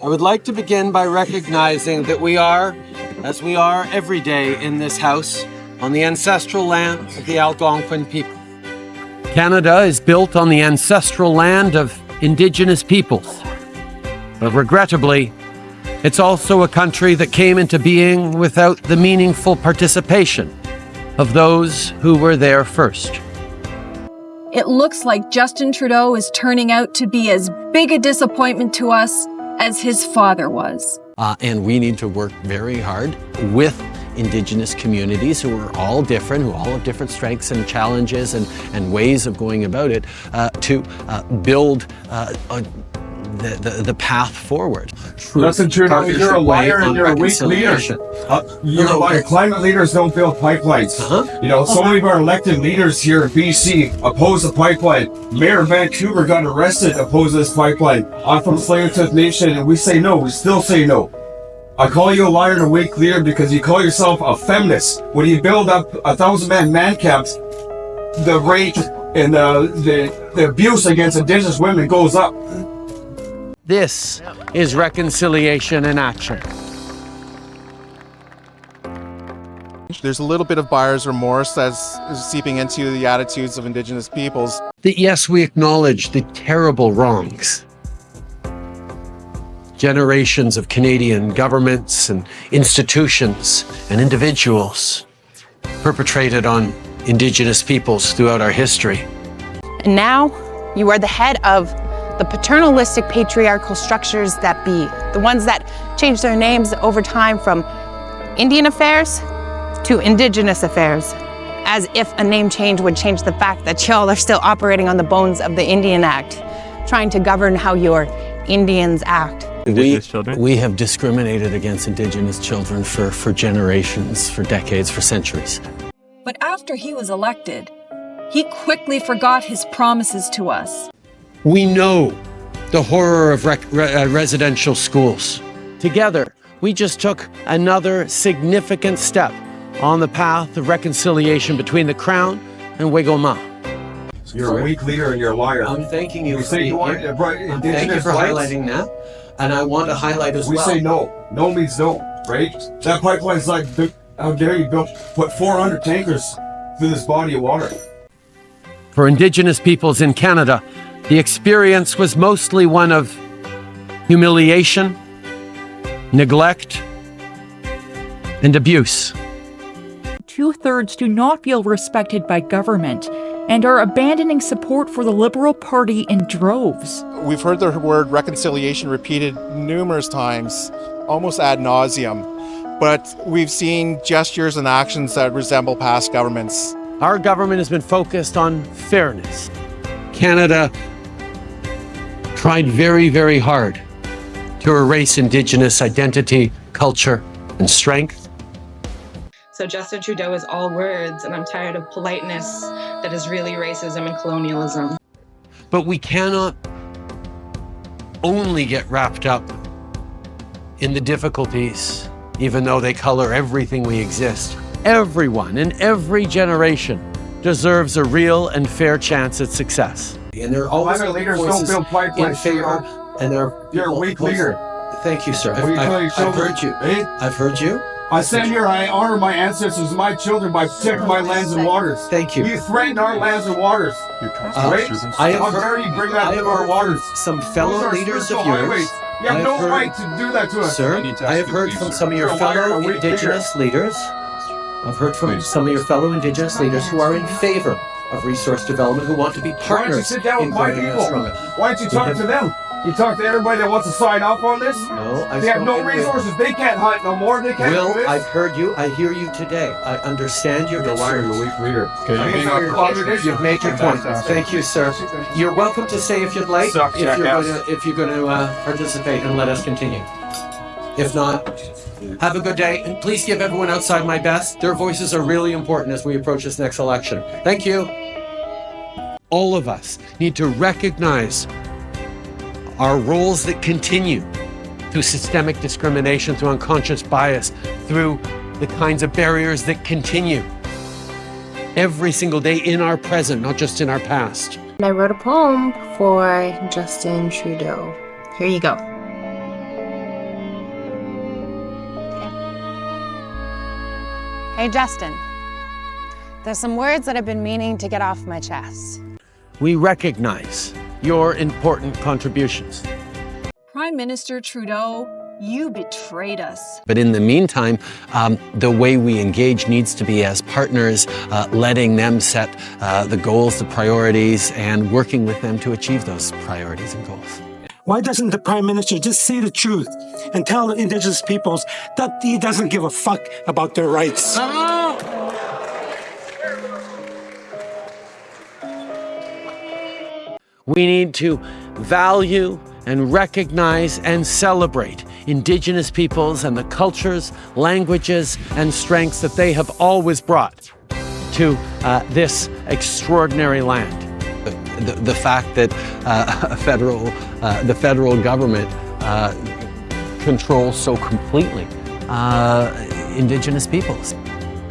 I would like to begin by recognizing that we are, as we are every day in this house, on the ancestral land of the Algonquin people. Canada is built on the ancestral land of Indigenous peoples. But regrettably, it's also a country that came into being without the meaningful participation of those who were there first. It looks like Justin Trudeau is turning out to be as big a disappointment to us as his father was. And we need to work very hard with Indigenous communities who are all different, who all have different strengths and challenges and ways of going about it, to build the path forward. Justin Trudeau, you're a liar and you're a weak leader. You're a liar. Climate leaders don't build pipelines. You know, so many of our elected leaders here in BC oppose the pipeline. Mayor of Vancouver got arrested opposing this pipeline. I'm from Tsleil-Waututh Nation and we say no. We still say no. I call you a liar and a weak leader because you call yourself a feminist. When you build up 1,000-man man camps, the rate and the abuse against Indigenous women goes up. This is reconciliation in action. There's a little bit of buyer's remorse that's seeping into the attitudes of Indigenous peoples. That yes, we acknowledge the terrible wrongs generations of Canadian governments and institutions and individuals perpetrated on Indigenous peoples throughout our history. And now you are the head of the paternalistic patriarchal structures that be, the ones that change their names over time from Indian affairs to Indigenous affairs, as if a name change would change the fact that y'all are still operating on the bones of the Indian Act, trying to govern how your Indians act. We have discriminated against Indigenous children for generations, for decades, for centuries. But after he was elected, he quickly forgot his promises to us. We know the horror of residential schools. Together, we just took another significant step on the path of reconciliation between the Crown and Wiggle-Ma. You're a weak leader and you're a liar. I'm thanking you. You say you want Thank you for highlighting that. And I want to highlight as well. We say no. No means no, right? That pipeline's like, how dare you put 400 tankers through this body of water? For Indigenous peoples in Canada, the experience was mostly one of humiliation, neglect, and abuse. 2/3 do not feel respected by government and are abandoning support for the Liberal Party in droves. We've heard the word reconciliation repeated numerous times, almost ad nauseum, but we've seen gestures and actions that resemble past governments. Our government has been focused on fairness. Canada tried very, very hard to erase Indigenous identity, culture, and strength. So Justin Trudeau is all words, and I'm tired of politeness that is really racism and colonialism. But we cannot only get wrapped up in the difficulties, even though they color everything we exist. Everyone in every generation deserves a real and fair chance at success. And there are always leaders don't build pipelines in favor, and you're a weak leader. Thank you, sir. I've heard you. I've heard you. I stand here, I honor my ancestors, my children, by protecting my lands and waters. Thank you. You threaten our lands and waters. Right? How dare you bring that to our waters? Some fellow leaders of yours. You have no right to do that to us. Sir, I have heard from some of your fellow Indigenous leaders. I've heard from some of your fellow Indigenous leaders who are in favor of resource development, who want to be partners in guarding us from it. Why don't you talk to them? You talk to everybody that wants to sign up on this? No, they have no resources. They can't hunt no more. They can't do this. I've heard you. I hear you today. I understand your concerns. You're a weak leader. You've made your point. Thank you, sir. You're welcome to stay if you'd like. If you're going to participate, and let us continue. If not, have a good day, and please give everyone outside my best. Their voices are really important as we approach this next election. Thank you. All of us need to recognize our roles that continue through systemic discrimination, through unconscious bias, through the kinds of barriers that continue every single day in our present, not just in our past. I wrote a poem for Justin Trudeau. Here you go. Hey, Justin. There's some words that I've been meaning to get off my chest. We recognize your important contributions. Prime Minister Trudeau, you betrayed us. But in the meantime, the way we engage needs to be as partners, letting them set the goals, the priorities, and working with them to achieve those priorities and goals. Why doesn't the Prime Minister just say the truth and tell the Indigenous peoples that he doesn't give a fuck about their rights? We need to value and recognize and celebrate Indigenous peoples and the cultures, languages, and strengths that they have always brought to this extraordinary land. The fact that the federal government controls so completely Indigenous peoples.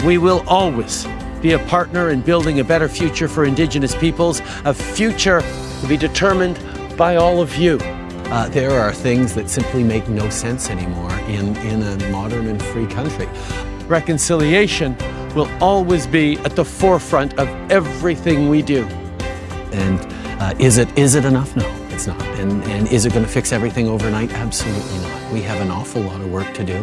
We will always be a partner in building a better future for Indigenous peoples, a future to be determined by all of you. There are things that simply make no sense anymore in a modern and free country. Reconciliation will always be at the forefront of everything we do. And is it enough? No, it's not. And is it going to fix everything overnight? Absolutely not. We have an awful lot of work to do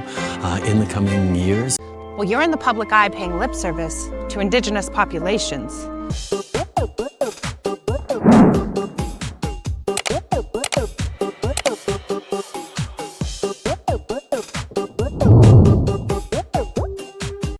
in the coming years. Well, you're in the public eye paying lip service to Indigenous populations.